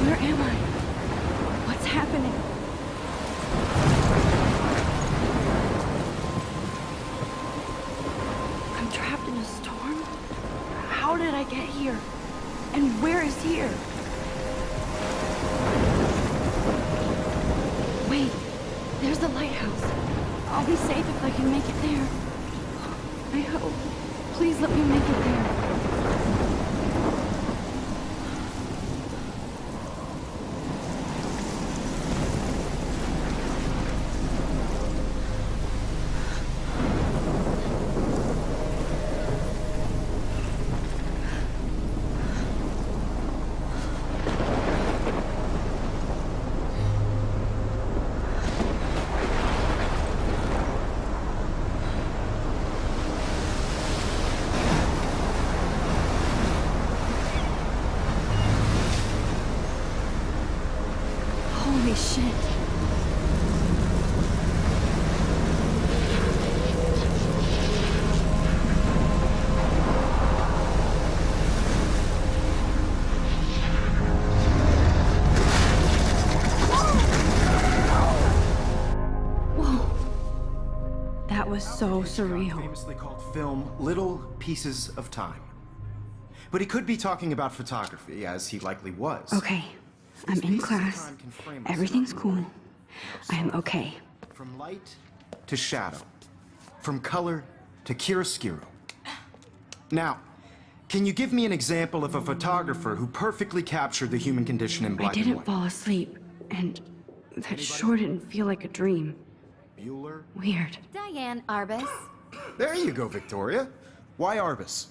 Where am I? What's happening? I'm trapped in a storm? How did I get here? And where is here? Wait, there's the lighthouse. I'll be safe if I can make it there. I hope. Please let me make it there. Holy shit. Whoa. That was so surreal. Famously called film Little Pieces of Time. But he could be talking about photography, as he likely was. Okay. I'm in class. Everything's cool. I am okay. From light to shadow. From color to chiaroscuro. Now, can you give me an example of a photographer who perfectly captured the human condition in black I and didn't white? fall asleep, and that sure didn't feel like a dream. Bueller? Weird. Diane Arbus. There you go, Victoria. Why Arbus?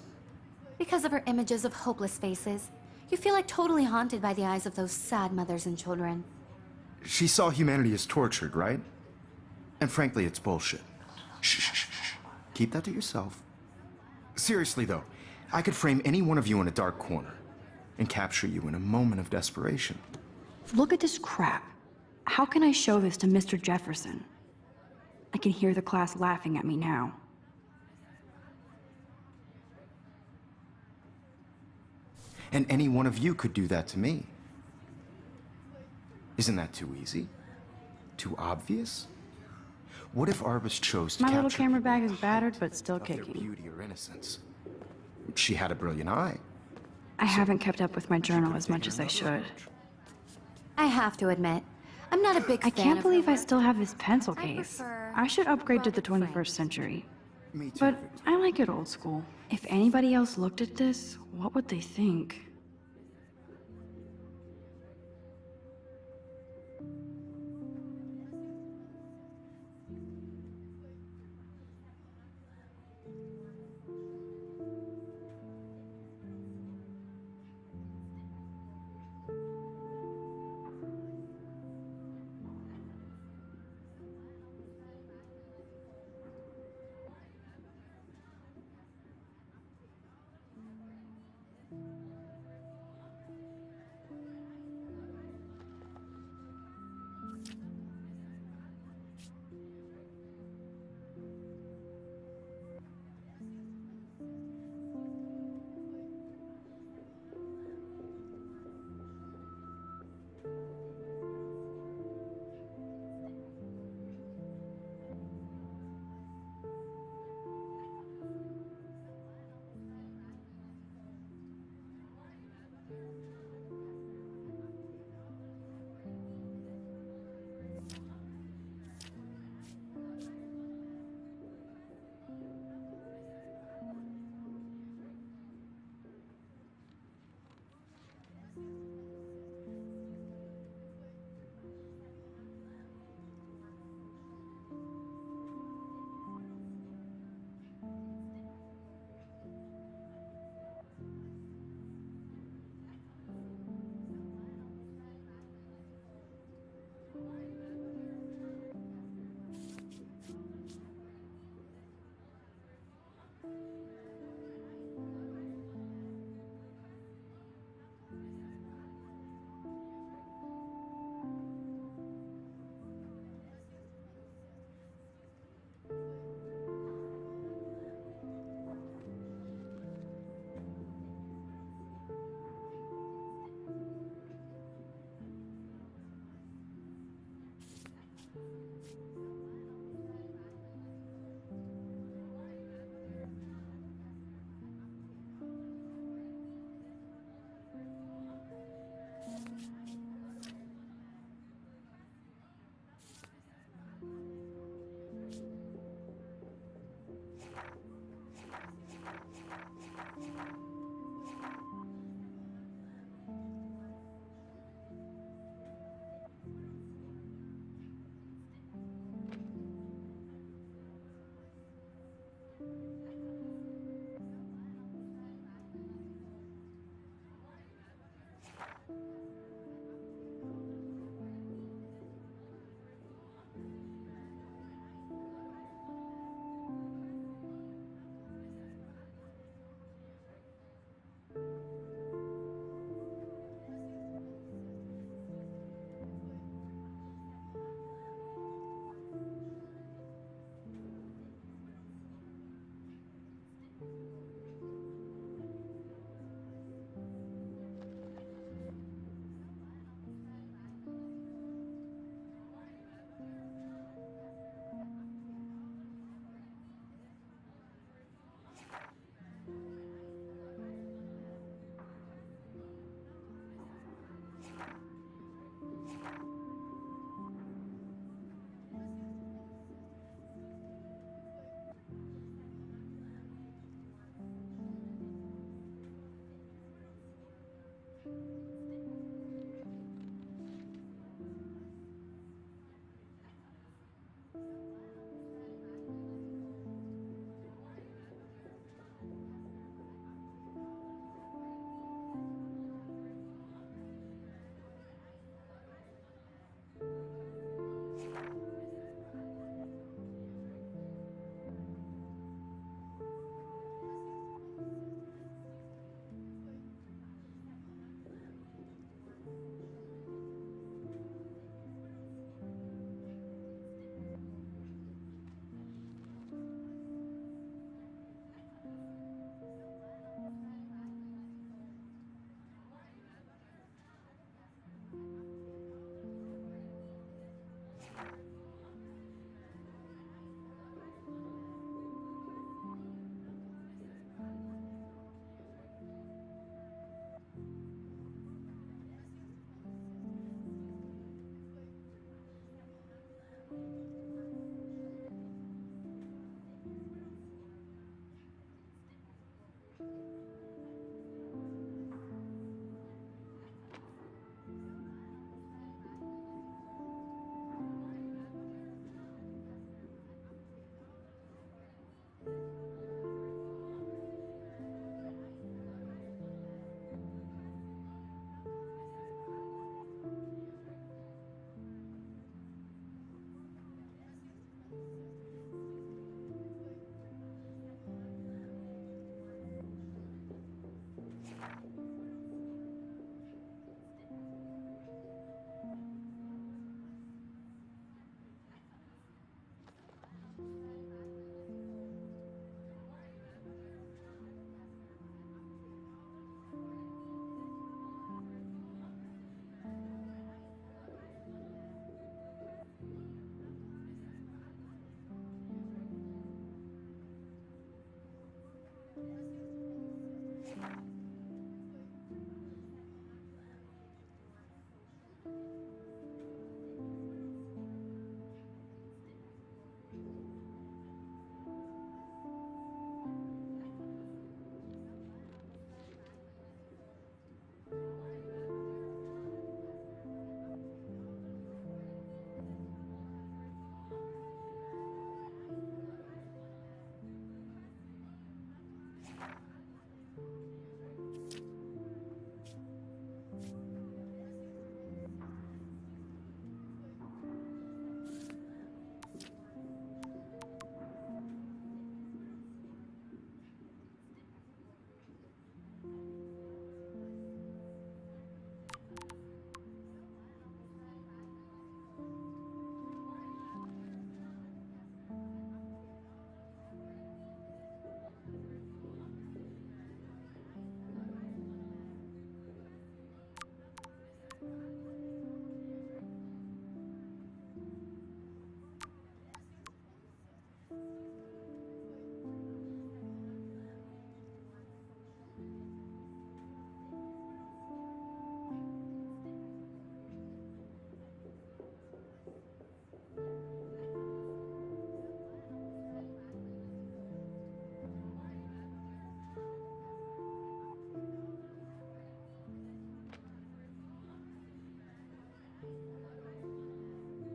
Because of her images of hopeless faces, you feel like totally haunted by the eyes of those sad mothers and children. She saw humanity as tortured, right? And frankly, it's bullshit. Shh, shh, shh, shh. Keep that to yourself. Seriously, though, I could frame any one of you in a dark corner and capture you in a moment of desperation. Look at this crap. How can I show this to Mr. Jefferson? I can hear the class laughing at me now. And any one of you could do that to me. Isn't that too easy? Too obvious? What if Arbus chose to My capture little camera people bag in is the battered, height but still of their kicking. beauty or innocence? She had a brilliant eye. I haven't kept up with my journal as much as I should. I have to admit, I'm not a big I fan can't of believe her I work. still have this pencil I case. prefer I should upgrade to the Robert 21st Frank. century. Me too, But Victoria. I like it old school. If anybody else looked at this, what would they think?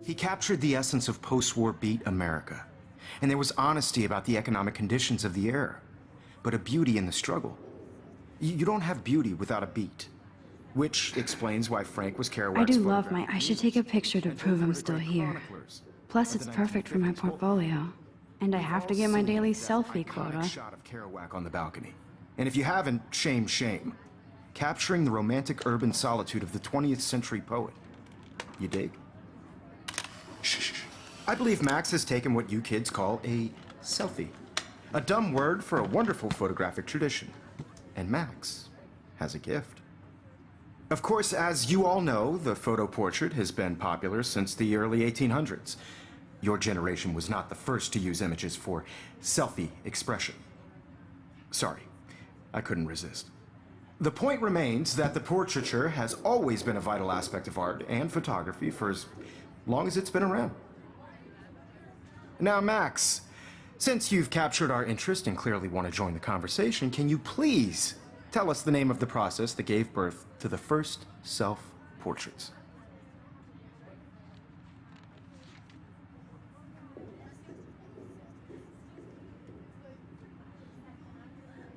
He captured the essence of post-war beat America. And there was honesty about the economic conditions of the era, but a beauty in the struggle. You don't have beauty without a beat. Which explains why Frank was Kerouac's I do love photograph. I should take a picture to prove I'm still here. Plus, it's perfect for my portfolio. And I have to get my daily selfie quota. Shot of Kerouac on the balcony. And if you haven't, shame, shame. Capturing the romantic urban solitude of the 20th century poet. You dig? Shh. I believe Max has taken what you kids call a selfie. A dumb word for a wonderful photographic tradition. And Max has a gift. Of course, as you all know, the photo portrait has been popular since the early 1800s. Your generation was not the first to use images for selfie expression. Sorry, I couldn't resist. The point remains that the portraiture has always been a vital aspect of art and photography for as long as it's been around. Now, Max, since you've captured our interest and clearly want to join the conversation, can you please tell us the name of the process that gave birth to the first self-portraits?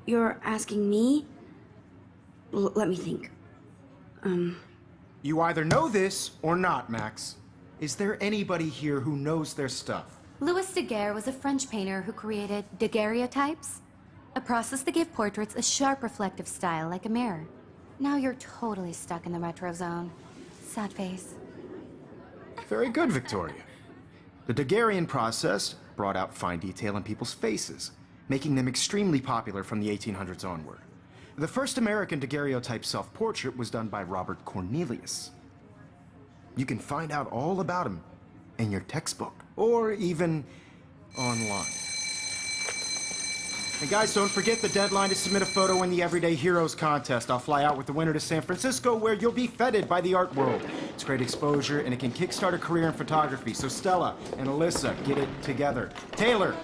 You're asking me? Let me think. You either know this or not, Max. Is there anybody here who knows their stuff? Louis Daguerre was a French painter who created daguerreotypes, a process that gave portraits a sharp reflective style like a mirror. Now you're totally stuck in the retro zone. Sad face. Very good, Victoria. The Daguerrean process brought out fine detail in people's faces, making them extremely popular from the 1800s onward. The first American daguerreotype self-portrait was done by Robert Cornelius. You can find out all about him in your textbook, or even online. And guys, don't forget the deadline to submit a photo in the Everyday Heroes contest. I'll fly out with the winner to San Francisco, where you'll be feted by the art world. It's great exposure, and it can kickstart a career in photography. So Stella and Alyssa, get it together. Taylor,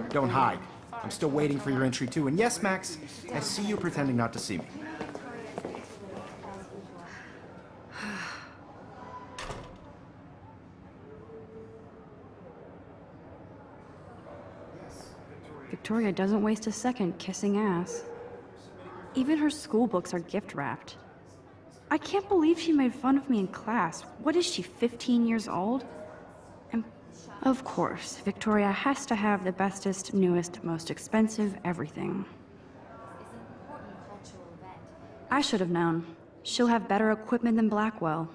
don't hide. I'm still waiting for your entry, too. And yes, Max, I see you pretending not to see me. Victoria doesn't waste a second kissing ass. Even her school books are gift wrapped. I can't believe she made fun of me in class. What is she, 15 years old? And of course, Victoria has to have the bestest, newest, most expensive everything. I should have known. She'll have better equipment than Blackwell.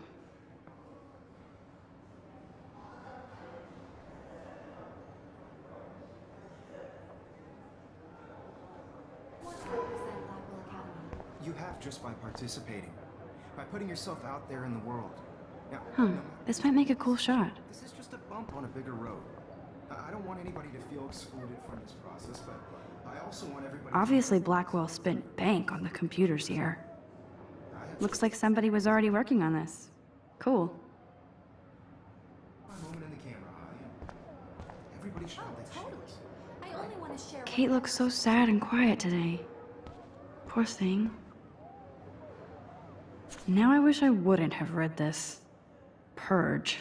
You have just by participating, by putting yourself out there in the world. Huh, this might make a cool shot. This is just a bump on a bigger road. I don't want anybody to feel excluded from this process, but I also want everybody... Obviously, Blackwell spent bank on the computers here. Looks like somebody was already working on this. Cool. A moment in the camera, everybody should have that chance. I only want to share. Kate looks so sad and quiet today. Poor thing. Now I wish I wouldn't have read this. Purge.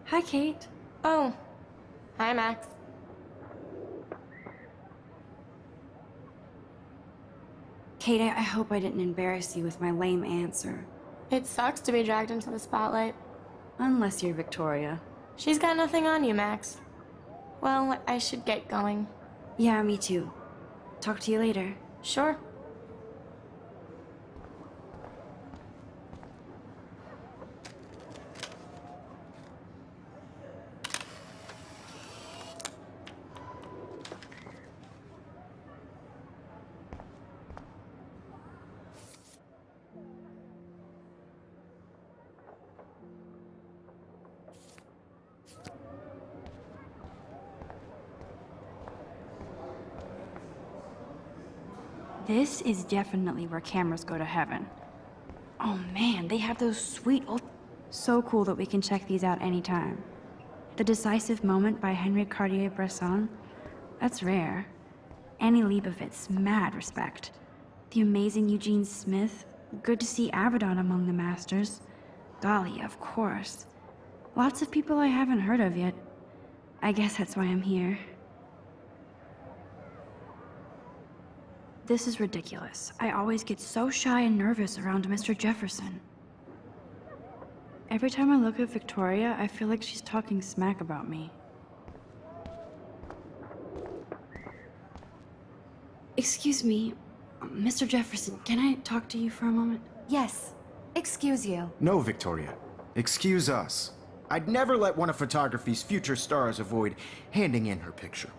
Hi, Kate. Oh. Hi, Max. Kate, I hope I didn't embarrass you with my lame answer. It sucks to be dragged into the spotlight. Unless you're Victoria. She's got nothing on you, Max. Well, I should get going. Yeah, me too. Talk to you later. Sure. This is definitely where cameras go to heaven. Oh man, they have those sweet old... So cool that we can check these out anytime. The Decisive Moment by Henry Cartier-Bresson. That's rare. Annie Leibovitz, mad respect. The amazing Eugene Smith. Good to see Abaddon among the masters. Golly, of course. Lots of people I haven't heard of yet. I guess that's why I'm here. This is ridiculous. I always get so shy and nervous around Mr. Jefferson. Every time I look at Victoria, I feel like she's talking smack about me. Excuse me, Mr. Jefferson, can I talk to you for a moment? Yes. Excuse you. No, Victoria. Excuse us. I'd never let one of photography's future stars avoid handing in her picture.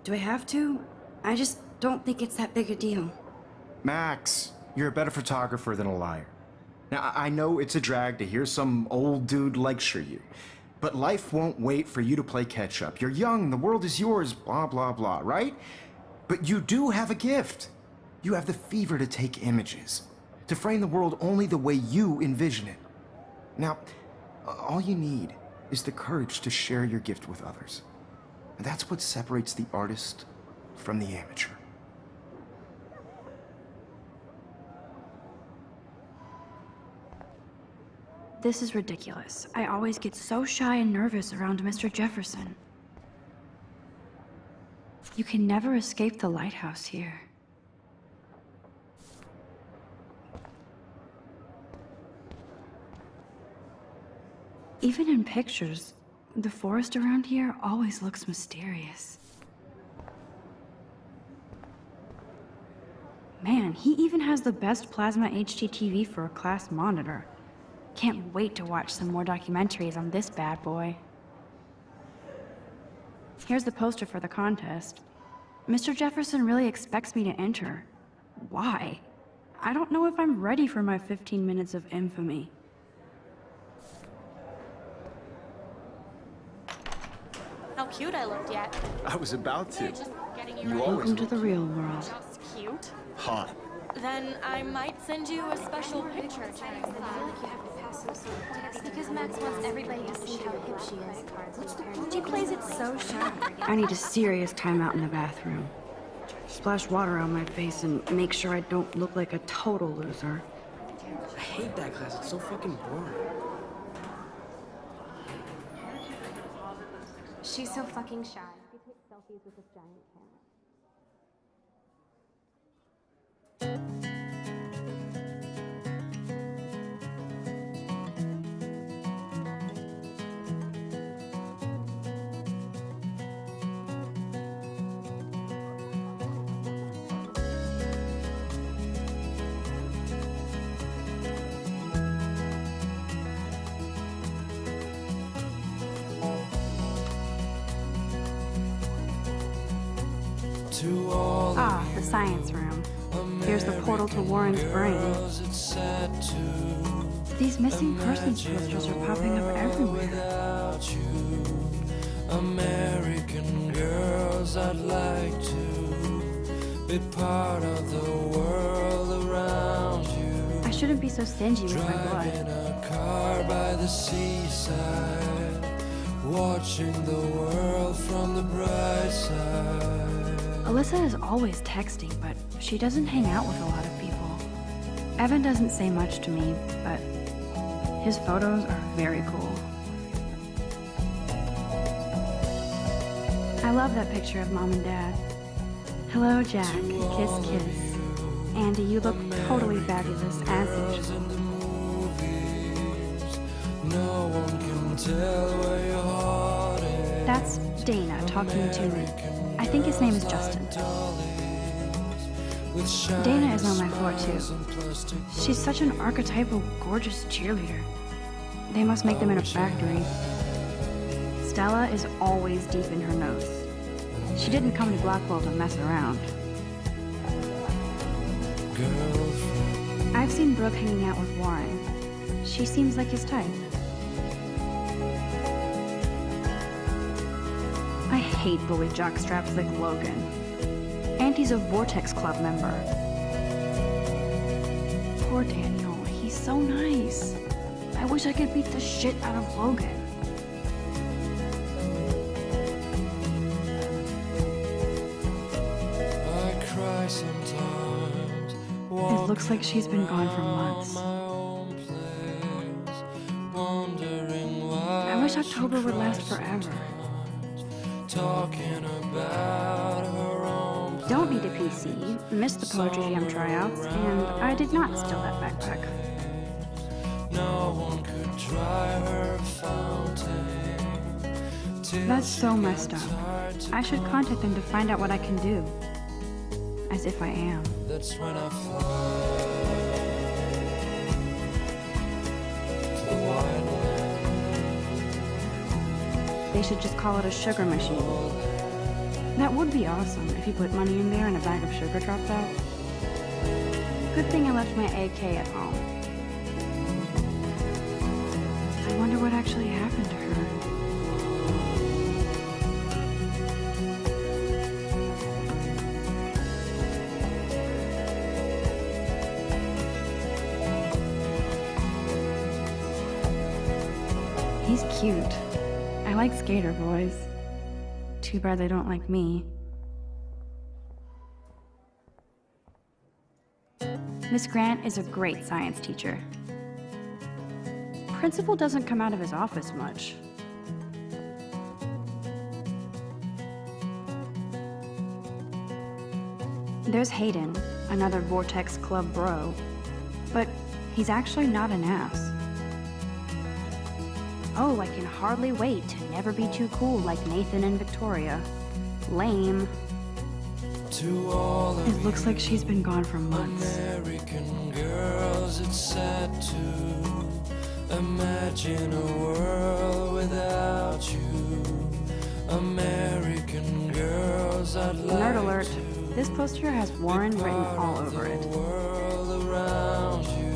Do I have to? I just don't think it's that big a deal. Max, you're a better photographer than a liar. Now, I know it's a drag to hear some old dude lecture you, but life won't wait for you to play catch-up. You're young, the world is yours, blah, blah, blah, right? But you do have a gift. You have the fever to take images, to frame the world only the way you envision it. Now, all you need is the courage to share your gift with others. And that's what separates the artist from the amateur. This is ridiculous. I always get so shy and nervous around Mr. Jefferson. You can never escape the lighthouse here. Even in pictures, the forest around here always looks mysterious. Man, he even has the best plasma HDTV for a class monitor. Can't wait to watch some more documentaries on this bad boy. Here's the poster for the contest. Mr. Jefferson really expects me to enter. Why? I don't know if I'm ready for my 15 minutes of infamy. How cute I looked yet. I was about to. Just getting You ready. always Welcome to the real world. That's cute. hot. Then I might send you a special picture. It's because Max wants everybody to see how hip she is. She plays it so sharp. I need a serious timeout in the bathroom. Splash water on my face and make sure I don't look like a total loser. I hate that class. It's so fucking boring. She's so fucking shy. She takes selfies with this giant camera. Ah, the science room. Here's the portal to Warren's brain. These missing persons posters are popping up everywhere. American girls, I'd like to be part of the world around you. I shouldn't be so stingy with my Driving blood. a car by the seaside, watching the world from the bright side. Alyssa is always texting, but she doesn't hang out with a lot of people. Evan doesn't say much to me, but his photos are very cool. I love that picture of Mom and Dad. Hello, Jack. Kiss, kiss. Andy, you look totally fabulous, as usual. No one can tell where your heart is. That's Dana talking to me. I think his name is Justin. Dana is on my floor too. She's such an archetypal, gorgeous cheerleader. They must make them in a factory. Stella is always deep in her notes. She didn't come to Blackwell to mess around. I've seen Brooke hanging out with Warren. She seems like his type. I hate bully jockstraps like Logan. And he's a Vortex Club member. Poor Daniel, he's so nice. I wish I could beat the shit out of Logan. looks like she's been gone for months. I wish October would last forever. Talking about her own. Don't be a PC, missed the Poetry Jam tryouts, and I did not steal that backpack. No one could dry her fountain. That's so messed up. I should contact them to find out what I can do. As if I am. That's when I fly to the wild. They should just call it a sugar machine. That would be awesome if you put money in there and a bag of sugar dropped out. Good thing I left my AK at home. I wonder what actually happened to her. He's cute. I like skater boys. Too bad they don't like me. Miss Grant is a great science teacher. Principal doesn't come out of his office much. There's Hayden, another Vortex Club bro, but he's actually not an ass. Oh, I can hardly wait to never be too cool like Nathan and Victoria. Lame. To all of It looks like she's been gone for months. American girls, it's sad to imagine a world without you. American girls, I'd like Nerd alert. This poster has Warren written all over it. the world around you.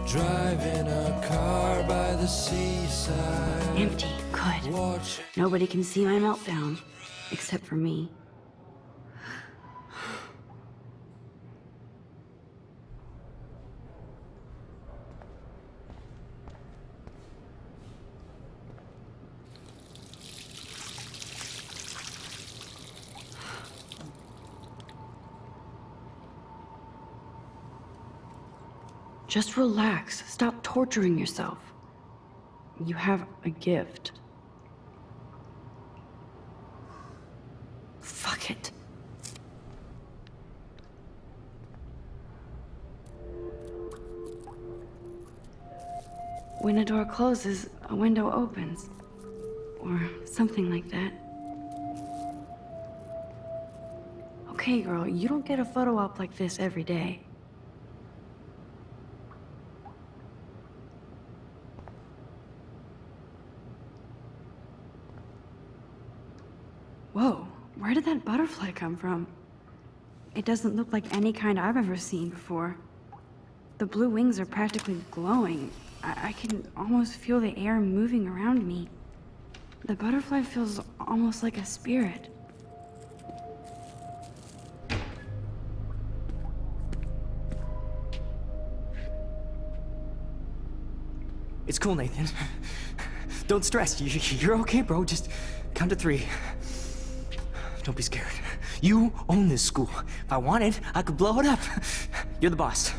Driving a car by the seaside. Empty. Good. Watching Nobody can see my meltdown. Except for me. Just relax. Stop torturing yourself. You have a gift. Fuck it. When a door closes, a window opens. Or something like that. Okay, girl, you don't get a photo op like this every day. Whoa, where did that butterfly come from? It doesn't look like any kind I've ever seen before. The blue wings are practically glowing. I can almost feel the air moving around me. The butterfly feels almost like a spirit. It's cool, Nathan. Don't stress. You're okay, bro. Just count to 3. Don't be scared. You own this school. If I wanted, I could blow it up. You're the boss.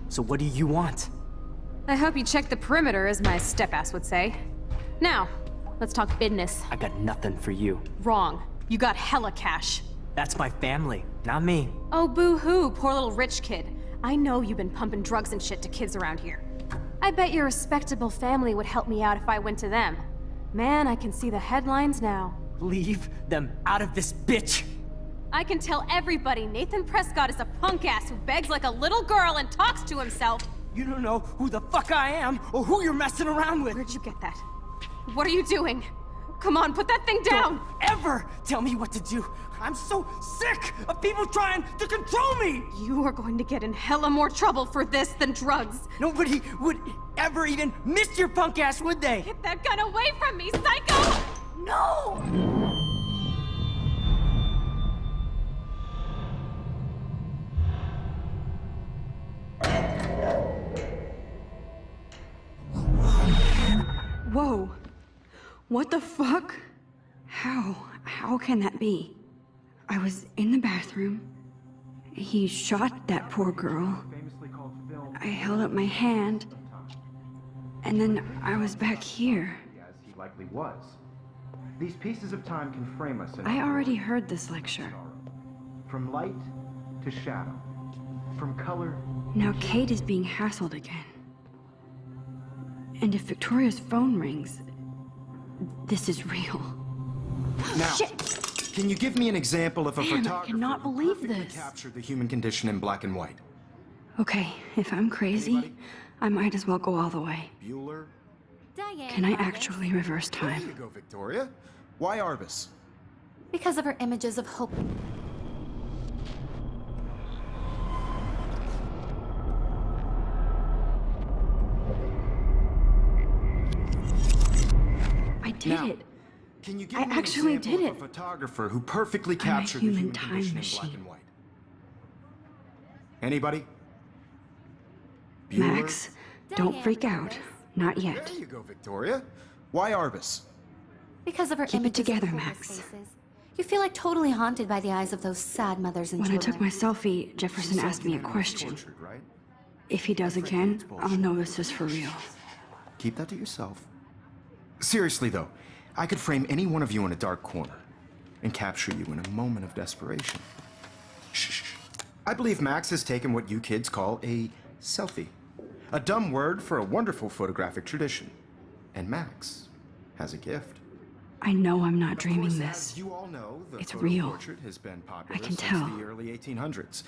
So what do you want? I hope you checked the perimeter, as my step-ass would say. Now, let's talk business. I got nothing for you. Wrong. You got hella cash. That's my family, not me. Oh, boo-hoo, poor little rich kid. I know you've been pumping drugs and shit to kids around here. I bet your respectable family would help me out if I went to them. Man, I can see the headlines now. Leave them out of this bitch! I can tell everybody Nathan Prescott is a punk ass who begs like a little girl and talks to himself. You don't know who the fuck I am or who you're messing around with. Where'd you get that? What are you doing? Come on, put that thing down! Don't ever tell me what to do. I'm so sick of people trying to control me! You are going to get in hella more trouble for this than drugs. Nobody would ever even miss your punk ass, would they? Get that gun away from me, psycho! No! Whoa. What the fuck? How can that be? I was in the bathroom, He shot that poor girl. I held up my hand, and then I was back here. As he likely was. These pieces of time can frame us in I already heard this lecture. from light to shadow, from color. Now Kate is being hassled again. And if Victoria's phone rings, this is real. Now, Shit! can you give me an example of a Man, I photographer cannot who believe perfectly this. captured the human condition in black and white? Okay, if I'm crazy, I might as well go all the way. Bueller? Diane. Can I Arbus. actually reverse There you time? go, Victoria. Why Arbus? Because of her images of hope. I did Now, it. Can you give I me actually an example did of it. a photographer who perfectly I'm a captured the human human time condition in machine. black and white? Anybody? Bueller? Max, don't Diane freak out. Arbus. Not yet. There you go, Victoria. Why Arbus? Because of her Keep it images together, of hopeless Max. faces. You feel like totally haunted by the eyes of those sad mothers and When I children. took my selfie, Jefferson asked me a Humanity is question. tortured, right? If he does again, I'll know this is for real. Keep that to yourself. Seriously, though, I could frame any one of you in a dark corner and capture you in a moment of desperation. Shh. I believe Max has taken what you kids call a selfie. A dumb word for a wonderful photographic tradition. And Max has a gift. I know I'm not Of dreaming course, this. as you all know, the It's photo real. portrait has been popular I can since tell. the early 1800s.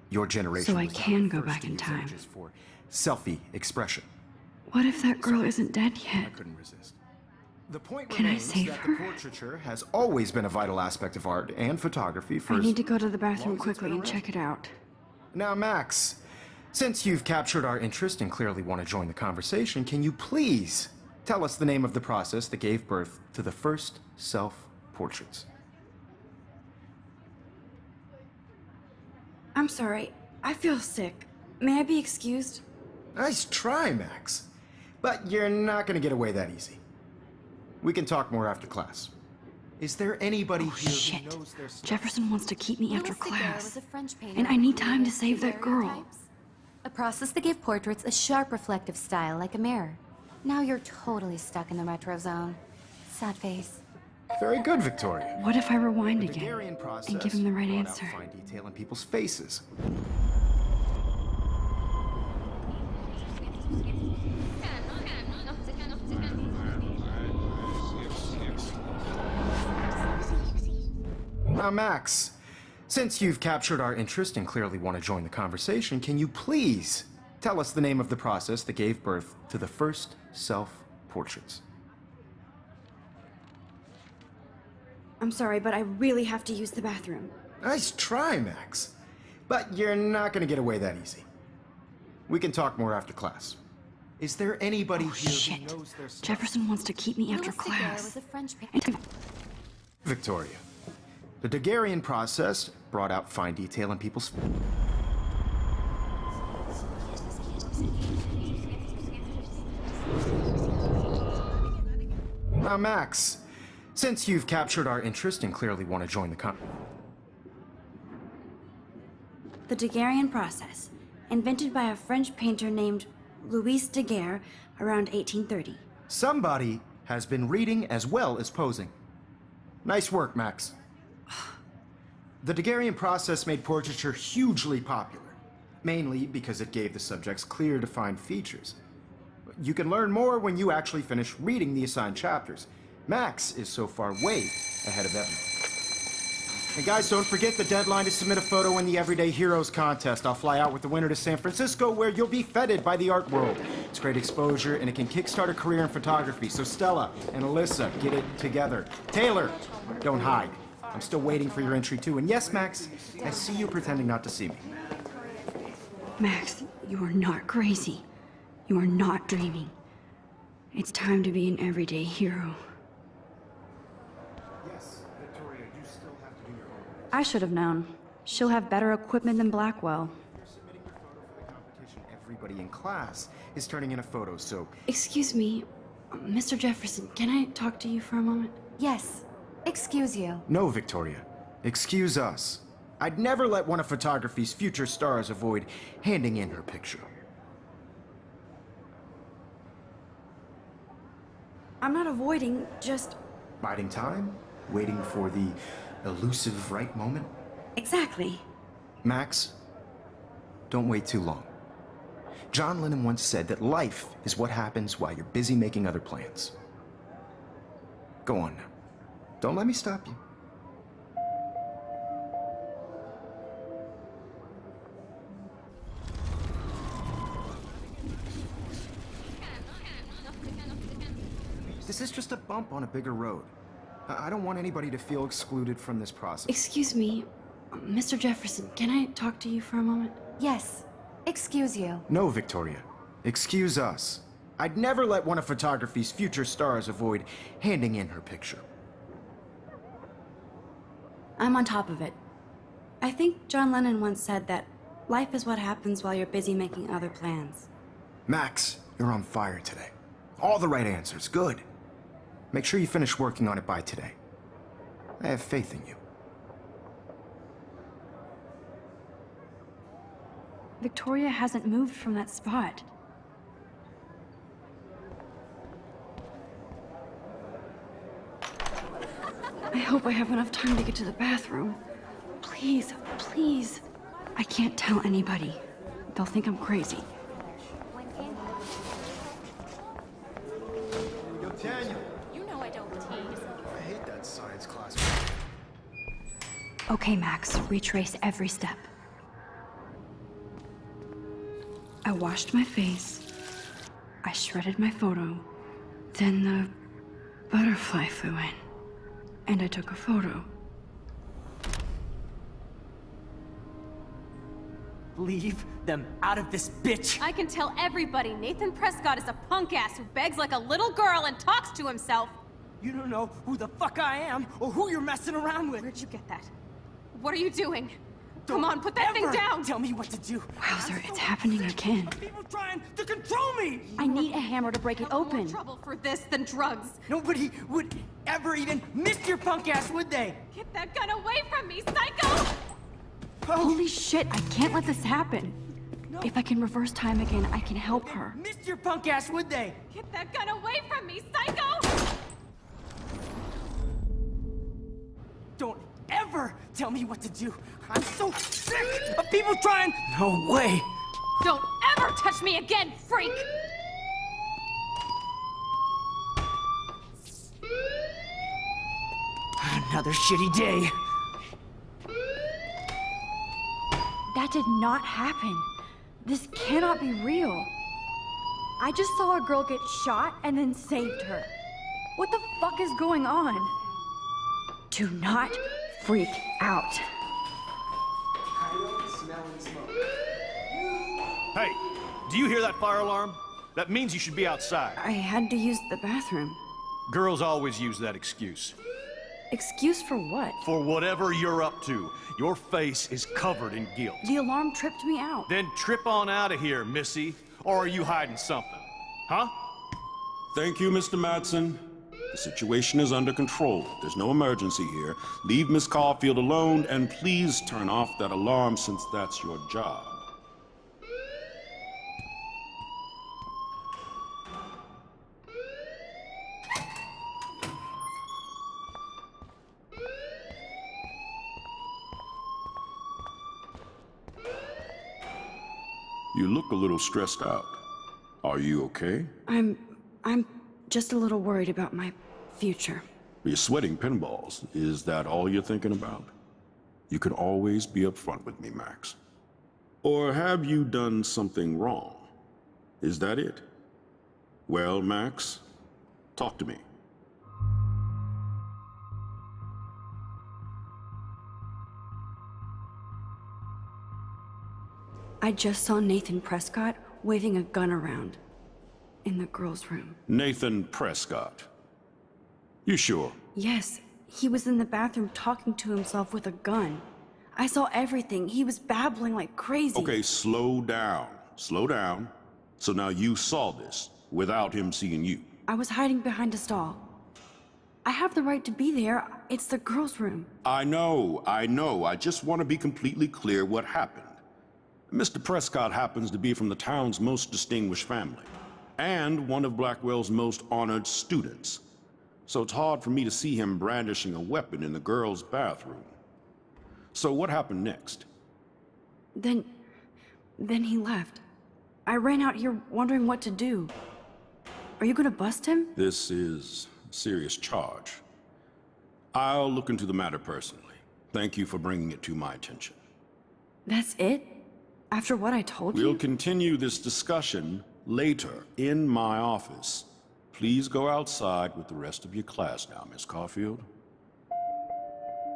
Your generation So I was not can the go first back to in use time. images for selfie expression. What if that girl isn't dead I yet? couldn't resist. The point Can I remains save that her? the portraiture has always been a vital aspect of art and photography for I as need to go to the long bathroom as it's quickly been and around. check it out. Now, Max, since you've captured our interest and clearly want to join the conversation, can you please tell us the name of the process that gave birth to the first self-portraits? I'm sorry. I feel sick. May I be excused? Nice try, Max. But you're not going to get away that easy. We can talk more after class. Is there anybody Oh, here shit. who knows their stuff? Jefferson wants to keep me after Louis Daguerre class. was a French painter And I who need time to created save that girl. daguerreotypes, a process that gave portraits a sharp reflective style like a mirror. Now you're totally stuck in the retro zone. Sad face. Very good, Victoria. What if I rewind The again Daguerrean process and give him the right brought out answer? fine detail in people's faces. Now, Max, since you've captured our interest and clearly want to join the conversation, can you please tell us the name of the process that gave birth to the first self-portraits? I'm sorry, but I really have to use the bathroom. Nice try, Max. But you're not going to get away that easy. We can talk more after class. Is there anybody here Shit. who knows their stuff? Jefferson wants to keep me after Louis Daguerre class. was a French painter. Victoria. The Daguerrean process brought out fine detail in people's... Now, Max, since you've captured our interest and clearly want to join the The Daguerrean process, invented by a French painter named Louis Daguerre around 1830. Somebody has been reading as well as posing. Nice work, Max. The Daguerrean process made portraiture hugely popular, mainly because it gave the subjects clear, defined features. You can learn more when you actually finish reading the assigned chapters. Max is so far way ahead of everyone. And guys, don't forget the deadline to submit a photo in the Everyday Heroes contest. I'll fly out with the winner to San Francisco, where you'll be feted by the art world. It's great exposure, and it can kickstart a career in photography. So Stella and Alyssa, get it together. Taylor, don't hide. I'm still waiting for your entry too. And yes, Max, I see you pretending not to see me. Max, you are not crazy. You are not dreaming. It's time to be an everyday hero. Yes, Victoria, you still have to do your homework. I should have known. She'll have better equipment than Blackwell. You're submitting your photo for the competition. Everybody in class is turning in a photo, so Excuse me, Mr. Jefferson, can I talk to you for a moment? Yes. Excuse you. no, Victoria. Excuse us. I'd never let one of photography's future stars avoid handing in her picture. I'm not avoiding, just... Biding time? Waiting for the elusive right moment? Exactly. Max, don't wait too long. John Lennon once said that life is what happens while you're busy making other plans. Go on now. Don't let me stop you. This is just a bump on a bigger road. I don't want anybody to feel excluded from this process. Excuse me, Mr. Jefferson, can I talk to you for a moment? Yes. Excuse you. No, Victoria. Excuse us. I'd never let one of photography's future stars avoid handing in her picture. I'm on top of it. I think John Lennon once said that life is what happens while you're busy making other plans. Max, you're on fire today. All the right answers. Good. Make sure you finish working on it by today. I have faith in you. Victoria hasn't moved from that spot. I hope I have enough time to get to the bathroom. Please, please. I can't tell anybody. They'll think I'm crazy. Yo, Daniel. You know I don't tease. I hate that science class. Okay, Max, retrace every step. I washed my face. I shredded my photo. Then the butterfly flew in. And I took a photo. Leave them out of this bitch! I can tell everybody Nathan Prescott is a punk ass who begs like a little girl and talks to himself. You don't know who the fuck I am or who you're messing around with. Where'd you get that? What are you doing? Don't Come on, put that thing ever down! Tell me what to do. Wowzer, it's happening again. People trying to control me! I need a hammer to break it More open. trouble for this than drugs. Nobody would ever even miss your punk ass, would they? Get that gun away from me, psycho! Holy shit, I can't let this happen. No. If I can reverse time again, I can help her. Missed your punk ass, would they? Get that gun away from me, psycho! Don't ever tell me what to do. I'm so sick of people trying. No way. Don't ever touch me again, freak! Another shitty day. That did not happen. This cannot be real. I just saw a girl get shot and then saved her. What the fuck is going on? Do not freak out. Hey, do you hear that fire alarm? That means you should be outside. I had to use the bathroom. Girls always use that excuse. Excuse for what? For whatever you're up to, your face is covered in guilt. The alarm tripped me out. Then trip on out of here, missy. Or are you hiding something? Huh? Thank you, Mr. Madsen. The situation is under control. There's no emergency here. Leave Miss Caulfield alone, and please turn off that alarm since that's your job. You look a little stressed out. Are you okay? I'm just a little worried about my future. You're sweating pinballs. Is that all you're thinking about? You can always be upfront with me, Max. Or have you done something wrong? Is that it? Well, Max, talk to me. I just saw Nathan Prescott waving a gun around in the girls' room. Nathan Prescott. You sure? Yes, he was in the bathroom talking to himself with a gun. I saw everything. He was babbling like crazy. Okay, slow down. Slow down. So now you saw this without him seeing you. I was hiding behind a stall. I have the right to be there. It's the girls' room. I know. I just want to be completely clear what happened. Mr. Prescott happens to be from the town's most distinguished family, and one of Blackwell's most honored students. So it's hard for me to see him brandishing a weapon in the girls' bathroom. So what happened next? Then he left. I ran out here wondering what to do. Are you gonna bust him? This is a serious charge. I'll look into the matter personally. Thank you for bringing it to my attention. That's it? After what I told you? We'll continue this discussion later in my office. Please go outside with the rest of your class now, Miss Caulfield.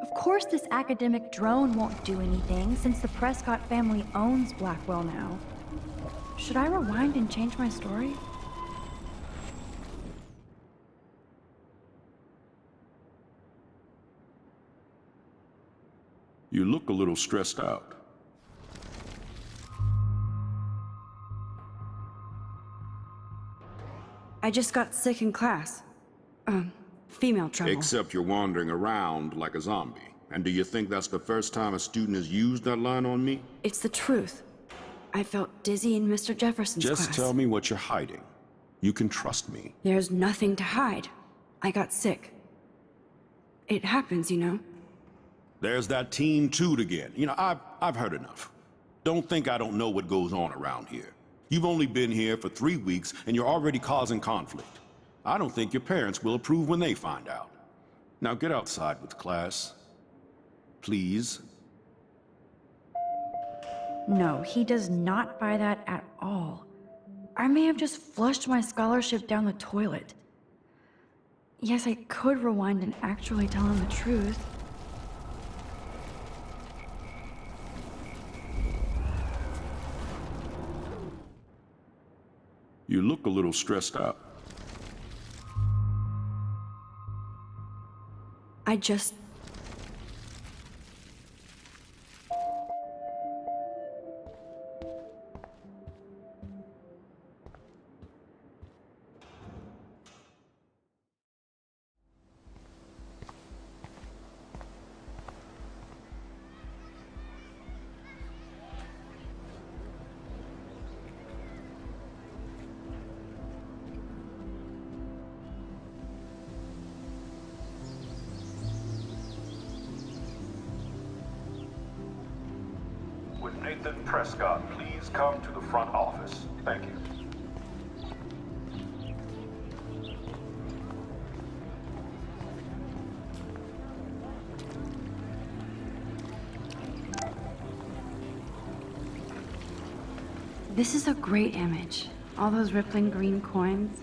Of course this academic drone won't do anything, since the Prescott family owns Blackwell now. Should I rewind and change my story? You look a little stressed out. I just got sick in class. Female trouble. Except you're wandering around like a zombie. And do you think that's the first time a student has used that line on me? It's the truth. I felt dizzy in Mr. Jefferson's class. Just tell me what you're hiding. You can trust me. There's nothing to hide. I got sick. It happens, you know. There's that Team Toot again. You know, I've heard enough. Don't think I don't know what goes on around here. You've only been here for 3 weeks, and you're already causing conflict. I don't think your parents will approve when they find out. Now get outside with class. Please. No, he does not buy that at all. I may have just flushed my scholarship down the toilet. Yes, I could rewind and actually tell him the truth. You look a little stressed out. I just... Would Nathan Prescott please come to the front office? Thank you. This is a great image. All those rippling green coins.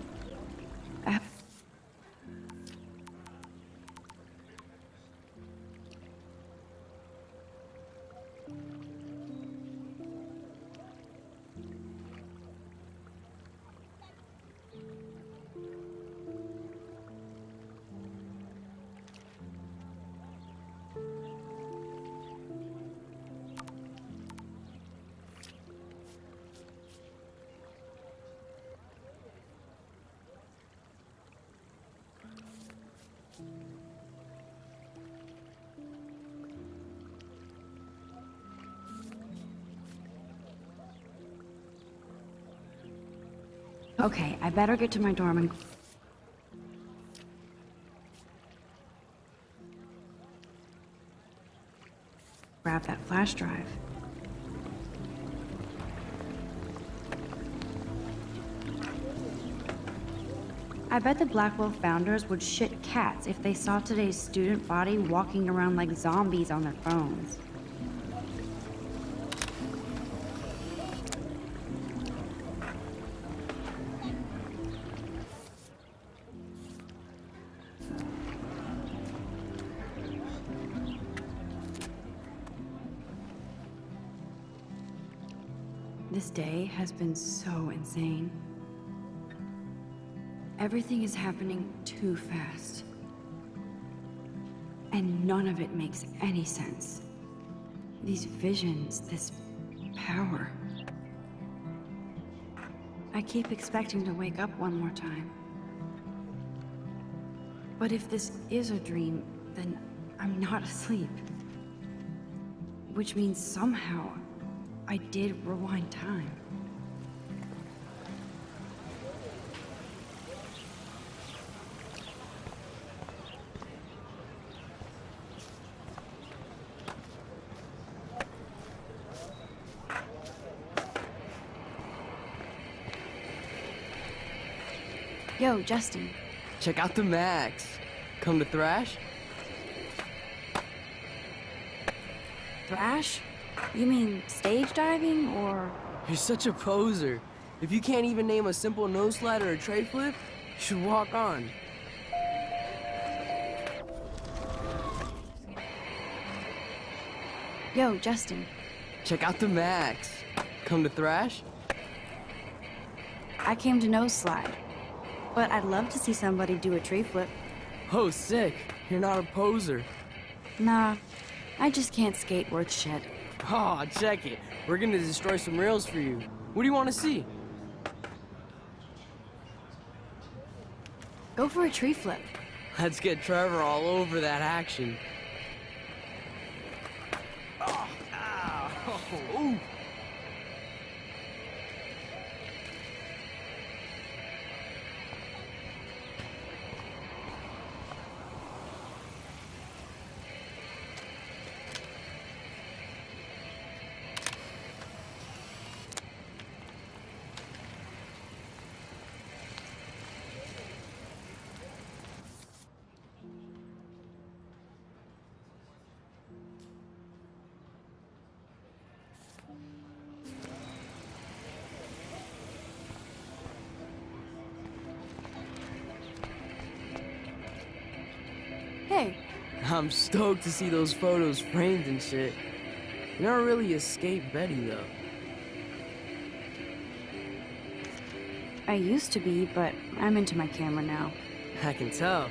Okay, I better get to my dorm and... grab that flash drive. I bet the Blackwell founders would shit cats if they saw today's student body walking around like zombies on their phones. This day has been so insane. Everything is happening too fast. And none of it makes any sense. These visions, this power. I keep expecting to wake up one more time. But if this is a dream, then I'm not asleep. Which means somehow I did rewind time. Yo, Justin. Check out the Max. Come to thrash? Thrash? You mean stage diving, or...? You're such a poser. If you can't even name a simple nose slide or a tray flip, you should walk on. Yo, Justin. Check out the Max. Come to thrash? I came to nose slide. But I'd love to see somebody do a tree flip. Oh, sick. You're not a poser. Nah, I just can't skate worth shit. Oh, check it. We're gonna destroy some rails for you. What do you want to see? Go for a tree flip. Let's get Trevor all over that action. Oh, ow. Ooh. Hey. I'm stoked to see those photos framed and shit. You never really escaped Betty, though. I used to be, but I'm into my camera now. I can tell.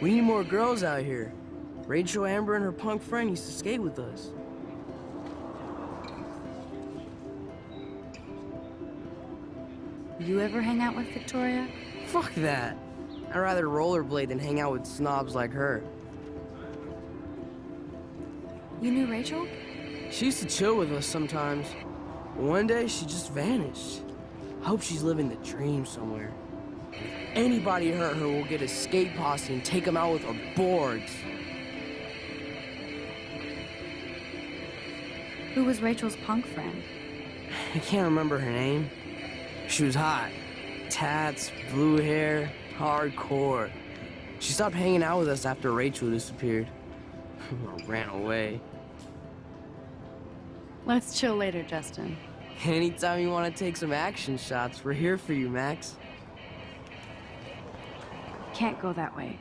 We need more girls out here. Rachel Amber and her punk friend used to skate with us. You ever hang out with Victoria? Fuck that. I'd rather rollerblade than hang out with snobs like her. You knew Rachel? She used to chill with us sometimes. But one day, she just vanished. I hope she's living the dream somewhere. If anybody hurt her, we'll get a skate posse and take them out with our boards. Who was Rachel's punk friend? I can't remember her name. She was hot. Tats, blue hair, hardcore. She stopped hanging out with us after Rachel disappeared. Or ran away. Let's chill later, Justin. Anytime you want to take some action shots, we're here for you, Max. Can't go that way.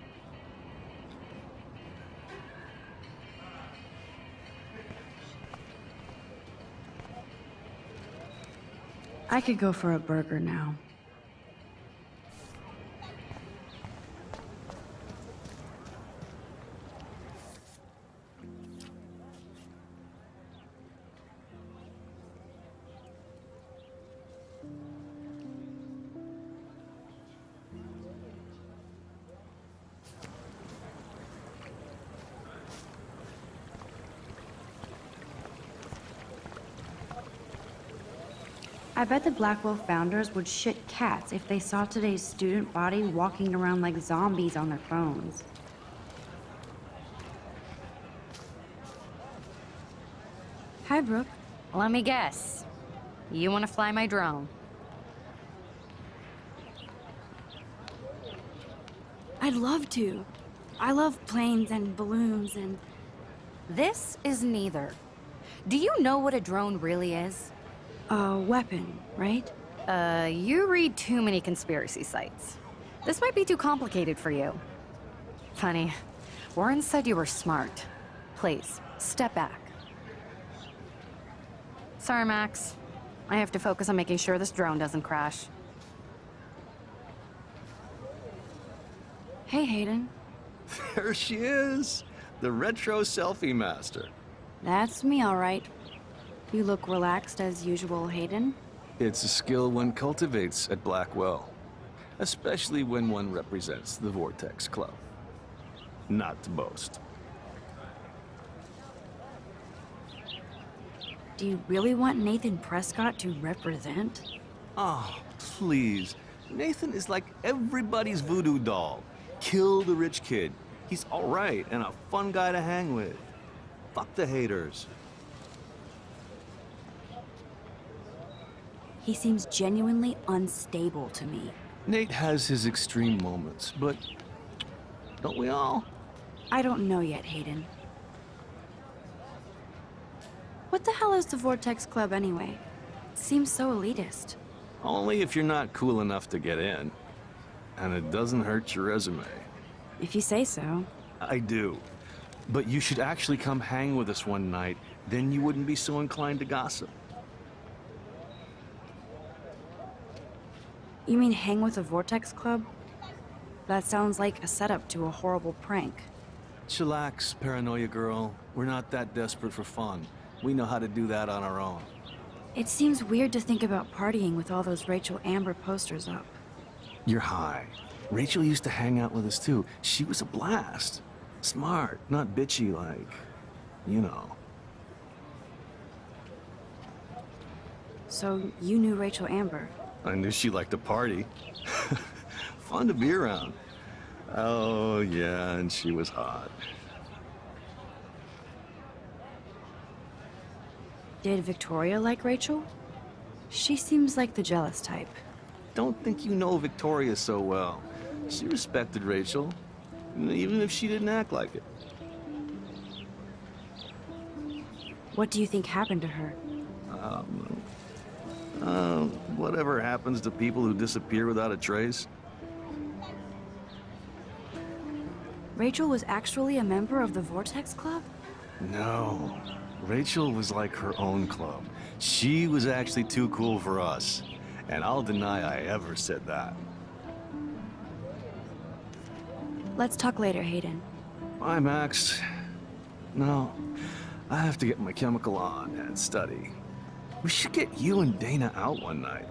I could go for a burger now. I bet the Blackwell founders would shit cats if they saw today's student body walking around like zombies on their phones. Hi, Brooke. Let me guess. You want to fly my drone? I'd love to. I love planes and balloons and... This is neither. Do you know what a drone really is? A weapon, right? You read too many conspiracy sites. This might be too complicated for you. Funny, Warren said you were smart. Please, step back. Sorry, Max. I have to focus on making sure this drone doesn't crash. Hey, Hayden. There she is, the retro selfie master. That's me, all right. You look relaxed as usual, Hayden. It's a skill one cultivates at Blackwell, especially when one represents the Vortex Club. not to boast. Do you really want Nathan Prescott to represent? Oh, please. Nathan is like everybody's voodoo doll. Kill the rich kid. He's all right and a fun guy to hang with. Fuck the haters. He seems genuinely unstable to me. Nate has his extreme moments, but don't we all? I don't know yet, Hayden. What the hell is the Vortex Club anyway? It seems so elitist. Only if you're not cool enough to get in. And it doesn't hurt your resume. If you say so. I do. But you should actually come hang with us one night, then you wouldn't be so inclined to gossip. You mean hang with the Vortex Club? That sounds like a setup to a horrible prank. Chillax, paranoia girl. We're not that desperate for fun. We know how to do that on our own. It seems weird to think about partying with all those Rachel Amber posters up. You're high. Rachel used to hang out with us too. She was a blast. Smart, not bitchy like, you know. So you knew Rachel Amber? I knew she liked to party. Fun to be around. Oh, yeah, and she was hot. Did Victoria like Rachel? She seems like the jealous type. Don't think you know Victoria so well. She respected Rachel, even if she didn't act like it. What do you think happened to her? Whatever happens to people who disappear without a trace. Rachel was actually a member of the Vortex Club? No. Rachel was like her own club. She was actually too cool for us. And I'll deny I ever said that. Let's talk later, Hayden. Bye, Max. No, I have to get my chemical on and study. We should get you and Dana out one night.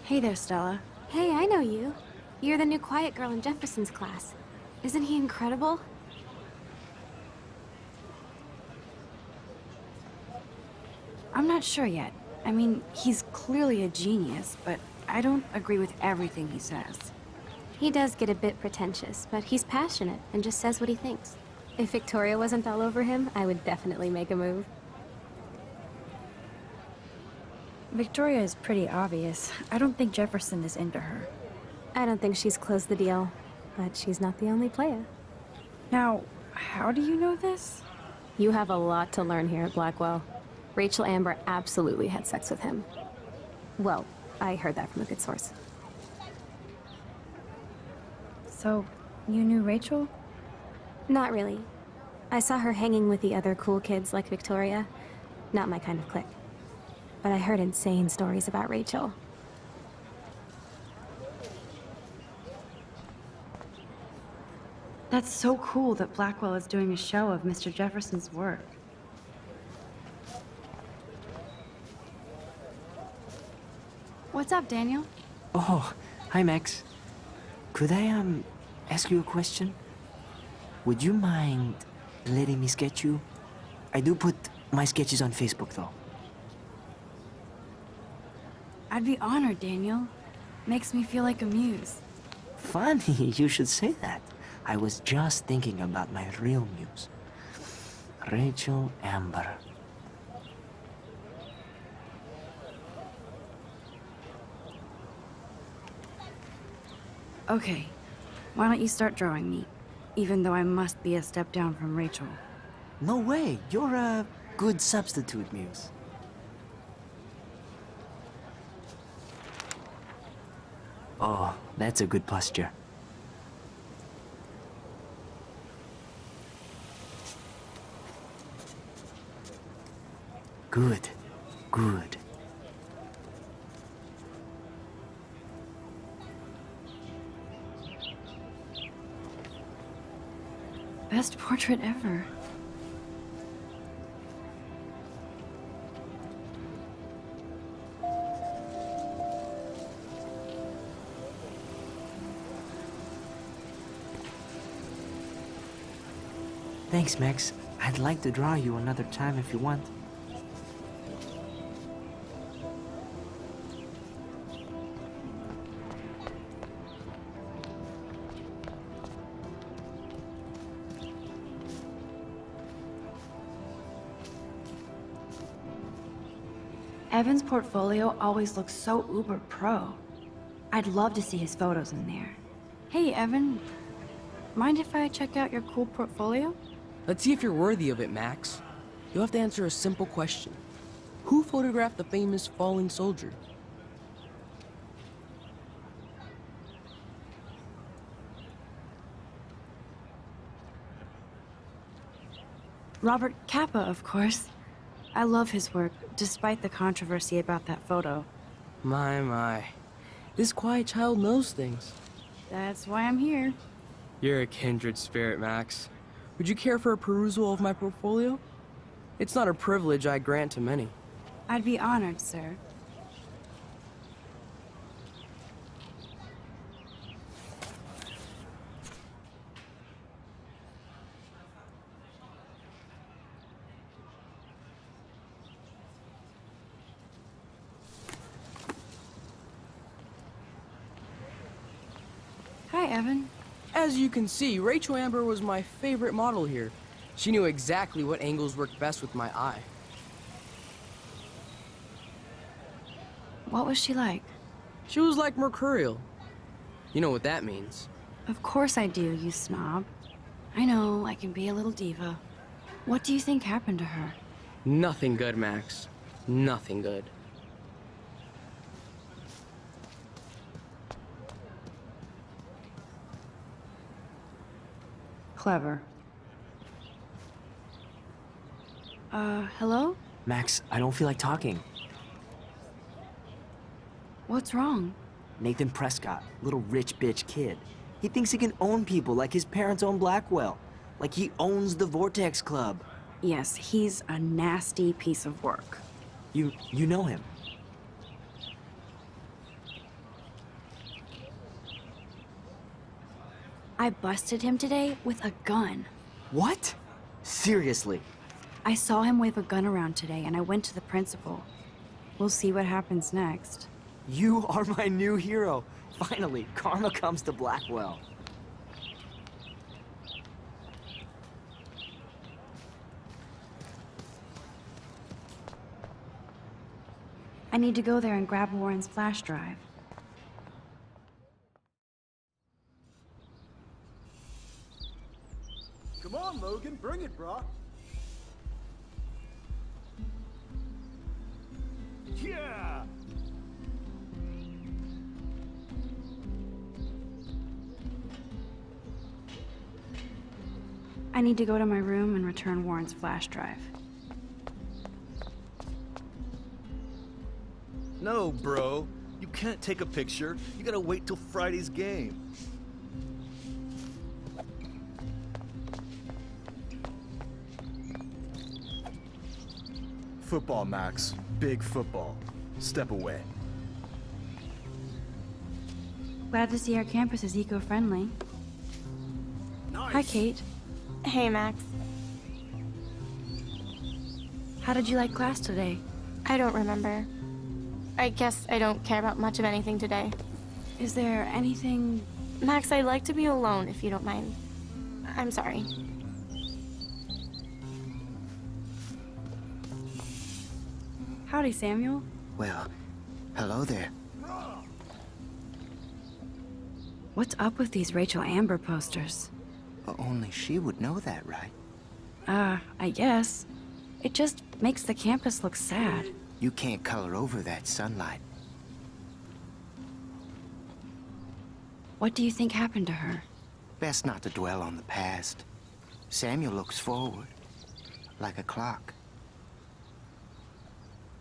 Hey there, Stella. Hey, I know you. You're the new quiet girl in Jefferson's class. Isn't he incredible? I'm not sure yet. I mean, he's clearly a genius, but I don't agree with everything he says. He does get a bit pretentious, but he's passionate and just says what he thinks. If Victoria wasn't all over him, I would definitely make a move. Victoria is pretty obvious. I don't think Jefferson is into her. I don't think she's closed the deal, but she's not the only player. Now, how do you know this? You have a lot to learn here at Blackwell. Rachel Amber absolutely had sex with him. Well, I heard that from a good source. So, you knew Rachel? Not really. I saw her hanging with the other cool kids like Victoria. Not my kind of clique. But I heard insane stories about Rachel. That's so cool that Blackwell is doing a show of Mr. Jefferson's work. What's up, Daniel? Oh, hi, Max. Could I, ask you a question? Would you mind letting me sketch you? I do put my sketches on Facebook, though. I'd be honored, Daniel. Makes me feel like a muse. Funny, you should say that. I was just thinking about my real muse. Rachel Amber. Okay, why don't you start drawing me? Even though I must be a step down from Rachel. No way, you're a good substitute muse. Oh, that's a good posture. Good, good. best portrait ever. Thanks, Max. I'd like to draw you another time if you want. Evan's portfolio always looks so uber pro. I'd love to see his photos in there. Hey, Evan. Mind if I check out your cool portfolio? Let's see if you're worthy of it, Max. You'll have to answer a simple question. Who photographed the famous falling soldier? Robert Capa, of course. I love his work, despite the controversy about that photo. My. This quiet child knows things. That's why I'm here. You're a kindred spirit, Max. Would you care for a perusal of my portfolio? It's not a privilege I grant to many. I'd be honored, sir. Hi, Evan. As you can see, Rachel Amber was my favorite model here. She knew exactly what angles worked best with my eye. What was she like? She was like mercurial. You know what that means. Of course I do, you snob. I know, I can be a little diva. What do you think happened to her? Nothing good, Max. Nothing good. Clever. Hello? Max, I don't feel like talking. What's wrong? Nathan Prescott, little rich bitch kid. He thinks he can own people like his parents own Blackwell. Like he owns the Vortex Club. Yes, he's a nasty piece of work. You know him. I busted him today with a gun. What? Seriously? I saw him wave a gun around today and I went to the principal. We'll see what happens next. You are my new hero. Finally, karma comes to Blackwell. I need to go there and grab Warren's flash drive. Come on, Logan, bring it, brah. Yeah! I need to go to my room and return Warren's flash drive. No, bro. You can't take a picture. You gotta wait till Friday's game. Football, Max. Big football. Step away. Glad to see our campus is eco-friendly. Nice. Hi, Kate. Hey, Max. How did you like class today? I don't remember. I guess I don't care about much of anything today. Is there anything... Max, I'd like to be alone if you don't mind. I'm sorry. Howdy, Samuel. Well, hello there. What's up with these Rachel Amber posters? Only she would know that, right? I guess. It just makes the campus look sad. You can't color over that sunlight. What do you think happened to her? Best not to dwell on the past. Samuel looks forward, like a clock.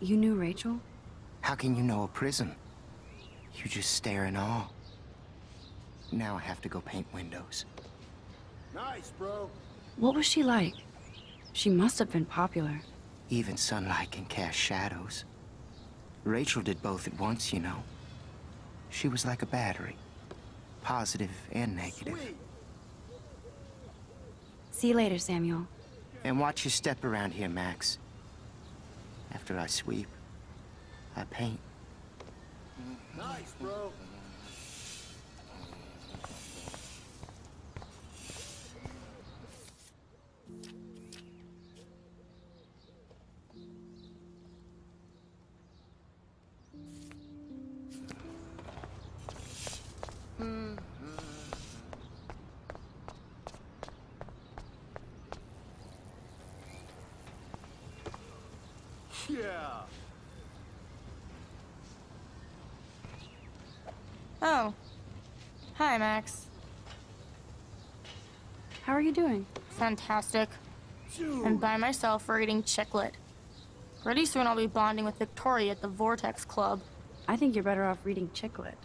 You knew Rachel? How can you know a prison? You just stare in awe. Now I have to go paint windows. Nice, bro. What was she like? She must have been popular. Even sunlight can cast shadows. Rachel did both at once, you know. She was like a battery, positive and negative. See you later, Samuel. And watch your step around here, Max. After I sweep, I paint. Nice, bro. Yeah. Oh. Hi, Max. How are you doing? Fantastic. I'm by myself reading Chicklet. Pretty soon I'll be bonding with Victoria at the Vortex Club. I think you're better off reading Chicklet.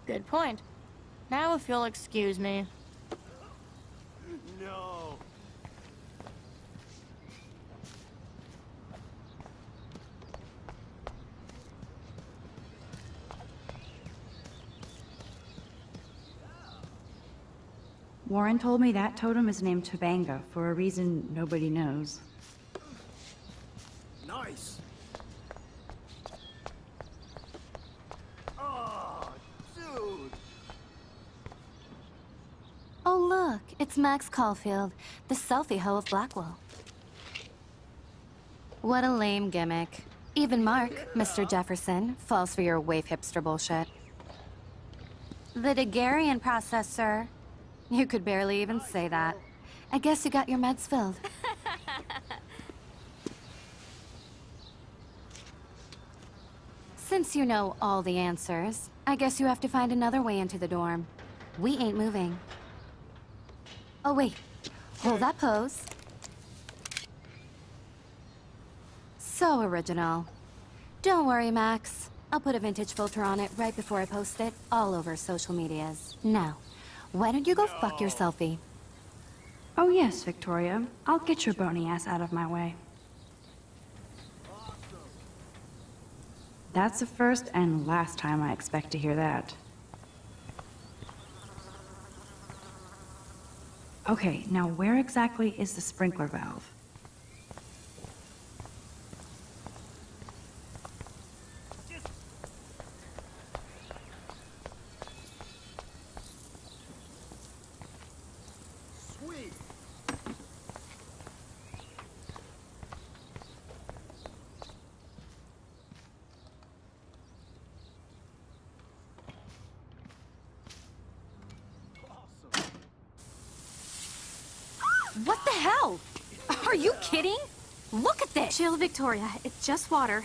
Good point. Now if you'll excuse me. No. Warren told me that totem is named Tobanga for a reason nobody knows. Nice. Oh, dude. Oh, look, it's Max Caulfield, the selfie hoe of Blackwell. What a lame gimmick. Even Mark, Mr. Jefferson, falls for your wave hipster bullshit. The Daguerrean process, sir. You could barely even say that. I guess you got your meds filled. Since you know all the answers, I guess you have to find another way into the dorm. We ain't moving. Oh, wait. Hold that pose. So original. Don't worry, Max. I'll put a vintage filter on it right before I post it all over social medias. Now, why don't you go fuck your selfie? Oh yes, Victoria. I'll get your bony ass out of my way. That's the first and last time I expect to hear that. Okay, now where exactly is the sprinkler valve? Sweet. What the hell? Are you kidding? Look at this! Chill, Victoria. It's just water.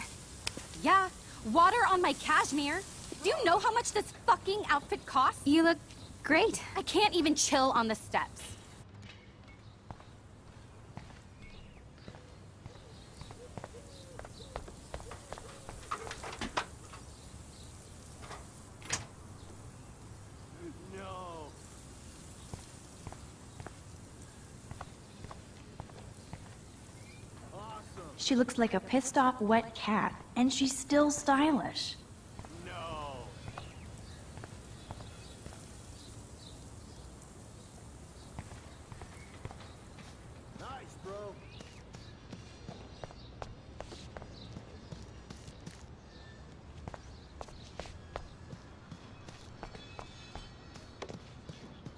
Yeah, water on my cashmere. Do you know how much this fucking outfit costs? You look great. I can't even chill on the steps. No. She looks like a pissed off wet cat, and she's still stylish. No. Nice, bro.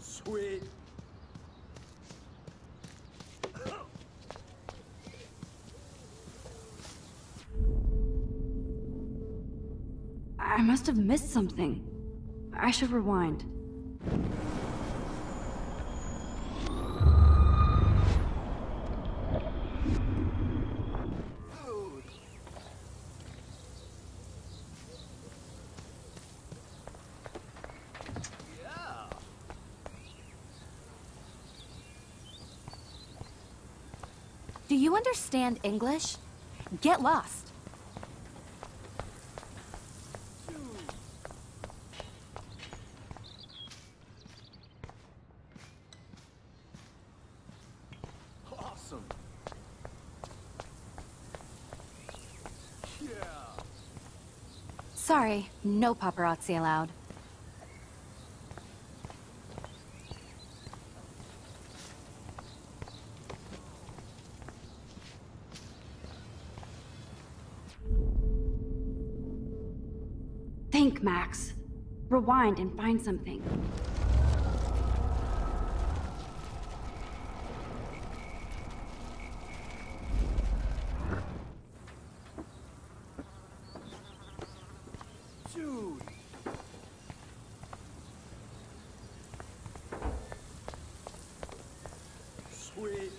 Sweet. I must have missed something. I should rewind. Do you understand English? Get lost. Sorry, no paparazzi allowed. Think, Max. Rewind and find something. Dude! Sweet.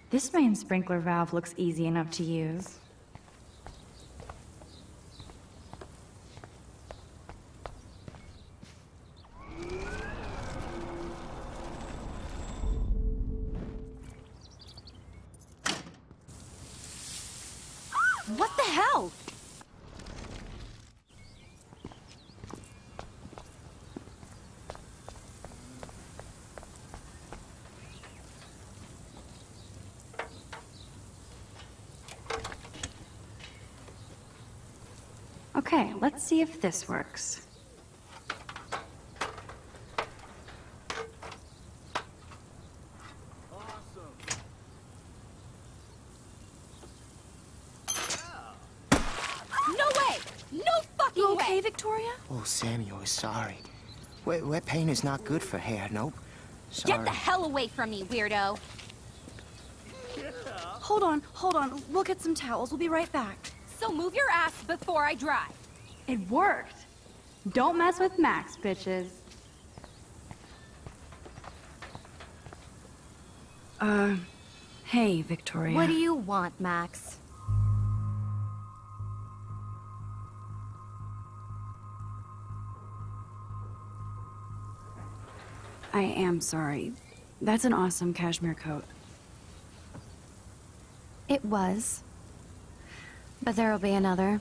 This main sprinkler valve looks easy enough to use. What the hell? Okay, let's see if this works. No way! No fucking You okay, way! Victoria? Oh, Samuel is sorry. Wet paint is not good for hair, nope. Sorry. Get the hell away from me, weirdo! Hold on. We'll get some towels. We'll be right back. So move your ass before I drive. It worked! Don't mess with Max, bitches. Hey, Victoria. What do you want, Max? I am sorry. That's an awesome cashmere coat. It was. But there'll be another.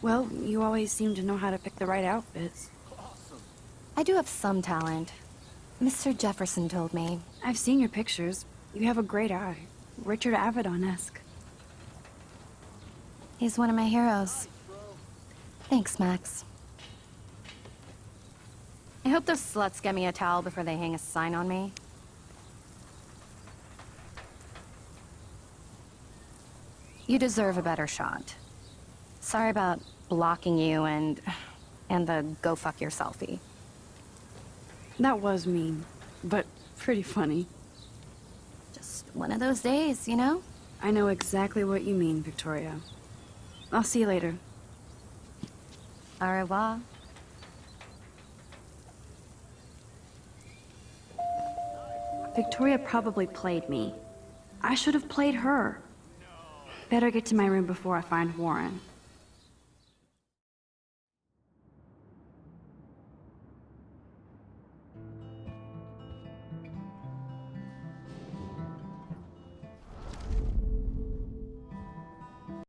Well, you always seem to know how to pick the right outfits. I do have some talent. Mr. Jefferson told me. I've seen your pictures. You have a great eye. Richard Avedon-esque. He's one of my heroes. Thanks, Max. I hope those sluts get me a towel before they hang a sign on me. You deserve a better shot. Sorry about blocking you and the go fuck your selfie. That was mean, but pretty funny. Just one of those days, you know? I know exactly what you mean, Victoria. I'll see you later. Au revoir. Victoria probably played me. I should have played her. Better get to my room before I find Warren.